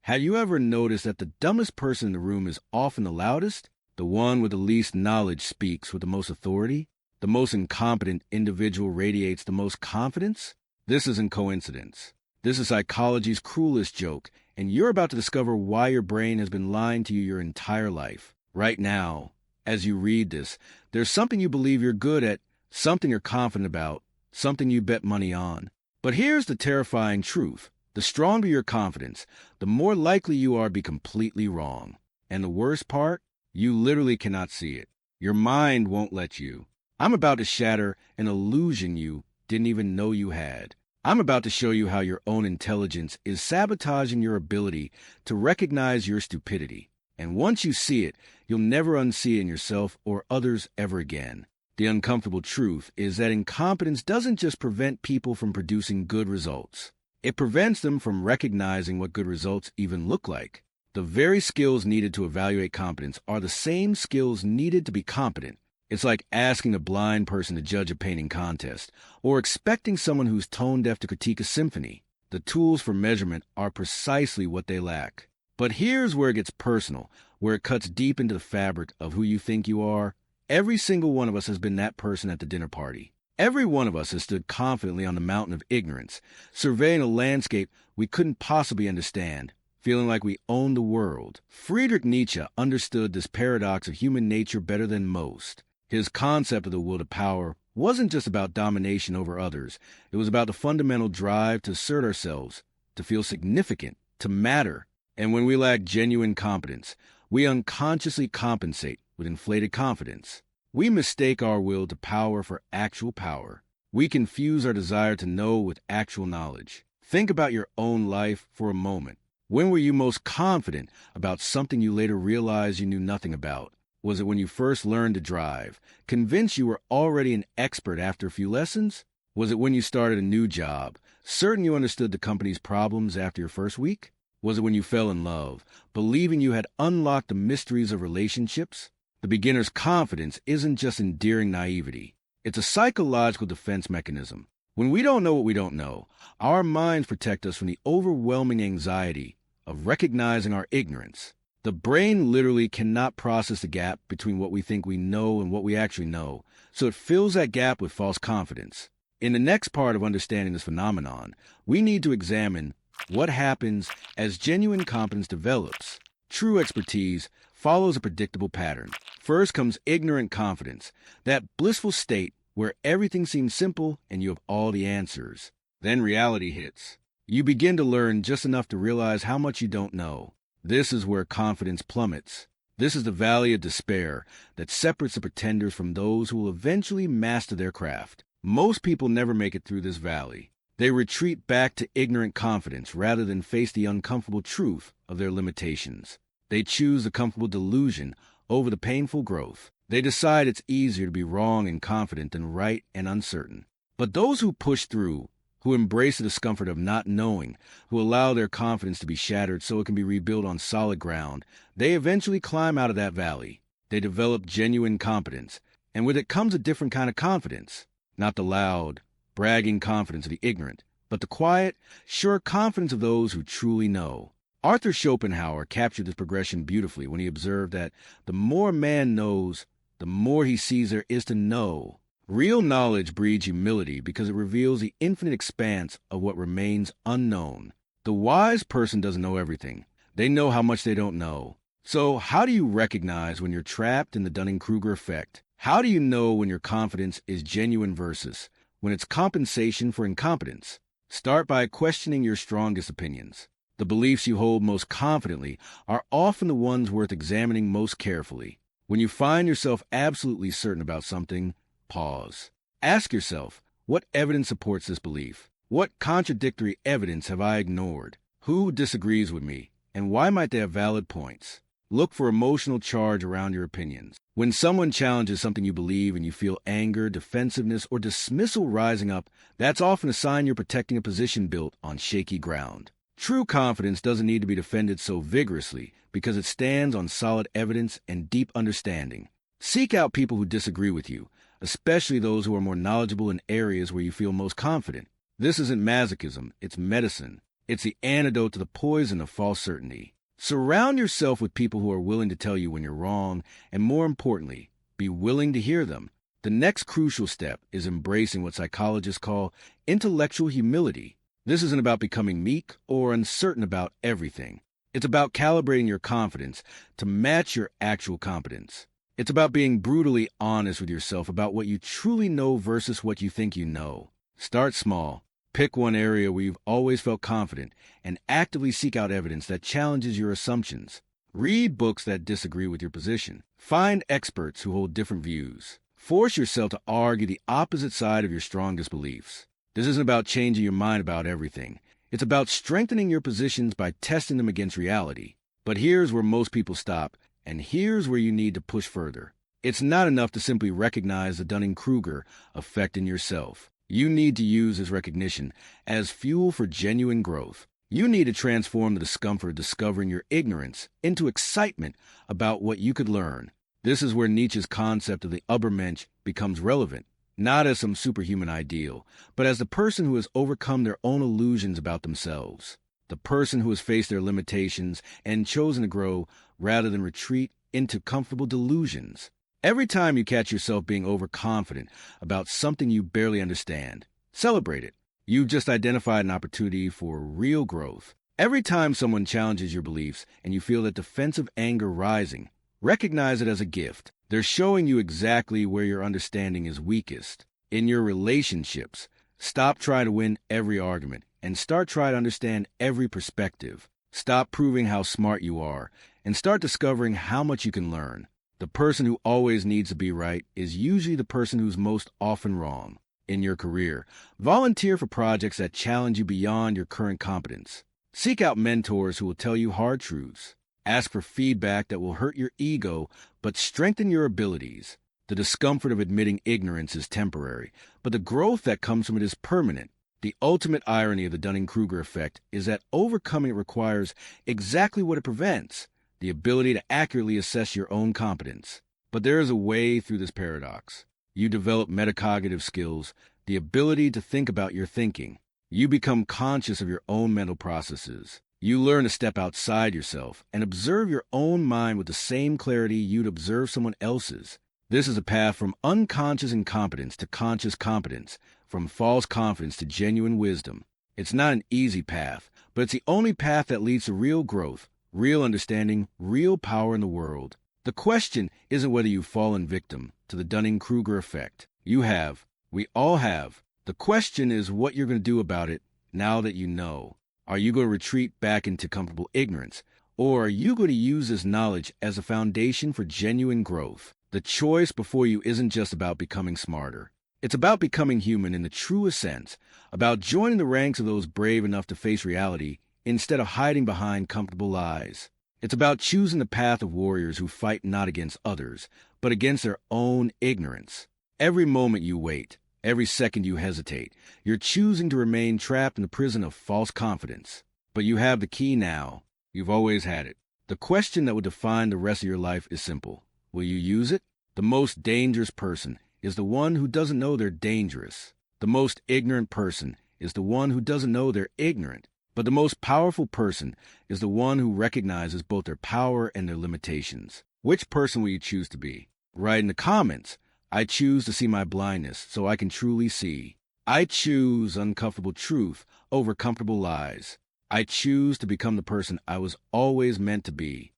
Have you ever noticed that the dumbest person in the room is often the loudest? The one with the least knowledge speaks with the most authority? The most incompetent individual radiates the most confidence? This isn't coincidence. This is psychology's cruelest joke, and you're about to discover why your brain has been lying to you your entire life. Right now, as you read this, there's something you believe you're good at, something you're confident about, something you bet money on. But here's the terrifying truth. The stronger your confidence, the more likely you are to be completely wrong. And the worst part? You literally cannot see it. Your mind won't let you. I'm about to shatter an illusion you didn't even know you had. I'm about to show you how your own intelligence is sabotaging your ability to recognize your stupidity. And once you see it, you'll never unsee it in yourself or others ever again. The uncomfortable truth is that incompetence doesn't just prevent people from producing good results. It prevents them from recognizing what good results even look like. The very skills needed to evaluate competence are the same skills needed to be competent. It's like asking a blind person to judge a painting contest, or expecting someone who's tone deaf to critique a symphony. The tools for measurement are precisely what they lack. But here's where it gets personal, where it cuts deep into the fabric of who you think you are. Every single one of us has been that person at the dinner party. Every one of us has stood confidently on the mountain of ignorance, surveying a landscape we couldn't possibly understand, feeling like we owned the world. Friedrich Nietzsche understood this paradox of human nature better than most. His concept of the will to power wasn't just about domination over others. It was about the fundamental drive to assert ourselves, to feel significant, to matter. And when we lack genuine competence, we unconsciously compensate with inflated confidence. We mistake our will to power for actual power. We confuse our desire to know with actual knowledge. Think about your own life for a moment. When were you most confident about something you later realized you knew nothing about? Was it when you first learned to drive, convinced you were already an expert after a few lessons? Was it when you started a new job, certain you understood the company's problems after your first week? Was it when you fell in love, believing you had unlocked the mysteries of relationships? The beginner's confidence isn't just endearing naivety. It's a psychological defense mechanism. When we don't know what we don't know, our minds protect us from the overwhelming anxiety of recognizing our ignorance. The brain literally cannot process the gap between what we think we know and what we actually know, so it fills that gap with false confidence. In the next part of understanding this phenomenon, we need to examine what happens as genuine competence develops. True expertise follows a predictable pattern. First comes ignorant confidence, that blissful state where everything seems simple and you have all the answers. Then reality hits. You begin to learn just enough to realize how much you don't know. This is where confidence plummets. This is the valley of despair that separates the pretenders from those who will eventually master their craft. Most people never make it through this valley. They retreat back to ignorant confidence rather than face the uncomfortable truth of their limitations. They choose the comfortable delusion over the painful growth. They decide it's easier to be wrong and confident than right and uncertain. But those who push through, who embrace the discomfort of not knowing, who allow their confidence to be shattered so it can be rebuilt on solid ground, they eventually climb out of that valley. They develop genuine competence, and with it comes a different kind of confidence. Not the loud, bragging confidence of the ignorant, but the quiet, sure confidence of those who truly know. Arthur Schopenhauer captured this progression beautifully when he observed that the more a man knows, the more he sees there is to know. Real knowledge breeds humility because it reveals the infinite expanse of what remains unknown. The wise person doesn't know everything. They know how much they don't know. So how do you recognize when you're trapped in the Dunning-Kruger effect? How do you know when your confidence is genuine versus when it's compensation for incompetence? Start by questioning your strongest opinions. The beliefs you hold most confidently are often the ones worth examining most carefully. When you find yourself absolutely certain about something, pause. Ask yourself, what evidence supports this belief? What contradictory evidence have I ignored? Who disagrees with me? And why might they have valid points? Look for emotional charge around your opinions. When someone challenges something you believe and you feel anger, defensiveness, or dismissal rising up, that's often a sign you're protecting a position built on shaky ground. True confidence doesn't need to be defended so vigorously because it stands on solid evidence and deep understanding. Seek out people who disagree with you, especially those who are more knowledgeable in areas where you feel most confident. This isn't masochism, it's medicine. It's the antidote to the poison of false certainty. Surround yourself with people who are willing to tell you when you're wrong, and more importantly, be willing to hear them. The next crucial step is embracing what psychologists call intellectual humility. This isn't about becoming meek or uncertain about everything. It's about calibrating your confidence to match your actual competence. It's about being brutally honest with yourself about what you truly know versus what you think you know. Start small. Pick one area where you've always felt confident and actively seek out evidence that challenges your assumptions. Read books that disagree with your position. Find experts who hold different views. Force yourself to argue the opposite side of your strongest beliefs. This isn't about changing your mind about everything. It's about strengthening your positions by testing them against reality. But here's where most people stop, and here's where you need to push further. It's not enough to simply recognize the Dunning-Kruger effect in yourself. You need to use this recognition as fuel for genuine growth. You need to transform the discomfort of discovering your ignorance into excitement about what you could learn. This is where Nietzsche's concept of the Übermensch becomes relevant, not as some superhuman ideal, but as the person who has overcome their own illusions about themselves, the person who has faced their limitations and chosen to grow rather than retreat into comfortable delusions. Every time you catch yourself being overconfident about something you barely understand, celebrate it. You've just identified an opportunity for real growth. Every time someone challenges your beliefs and you feel that defensive anger rising, recognize it as a gift. They're showing you exactly where your understanding is weakest. In your relationships, stop trying to win every argument and start trying to understand every perspective. Stop proving how smart you are and start discovering how much you can learn. The person who always needs to be right is usually the person who's most often wrong. In your career, volunteer for projects that challenge you beyond your current competence. Seek out mentors who will tell you hard truths. Ask for feedback that will hurt your ego but strengthen your abilities. The discomfort of admitting ignorance is temporary, but the growth that comes from it is permanent. The ultimate irony of the Dunning-Kruger effect is that overcoming it requires exactly what it prevents: the ability to accurately assess your own competence. But there is a way through this paradox. You develop metacognitive skills, the ability to think about your thinking. You become conscious of your own mental processes. You learn to step outside yourself and observe your own mind with the same clarity you'd observe someone else's. This is a path from unconscious incompetence to conscious competence, from false confidence to genuine wisdom. It's not an easy path, but it's the only path that leads to real growth, real understanding, real power in the world. The question isn't whether you've fallen victim to the Dunning-Kruger effect. You have. We all have. The question is what you're going to do about it now that you know. Are you going to retreat back into comfortable ignorance, or are you going to use this knowledge as a foundation for genuine growth? The choice before you isn't just about becoming smarter. It's about becoming human in the truest sense, about joining the ranks of those brave enough to face reality instead of hiding behind comfortable lies. It's about choosing the path of warriors who fight not against others, but against their own ignorance. Every moment you wait, every second you hesitate, you're choosing to remain trapped in the prison of false confidence. But you have the key now. You've always had it. The question that will define the rest of your life is simple. Will you use it? The most dangerous person is the one who doesn't know they're dangerous. The most ignorant person is the one who doesn't know they're ignorant. But the most powerful person is the one who recognizes both their power and their limitations. Which person will you choose to be? Write in the comments. I choose to see my blindness so I can truly see. I choose uncomfortable truth over comfortable lies. I choose to become the person I was always meant to be.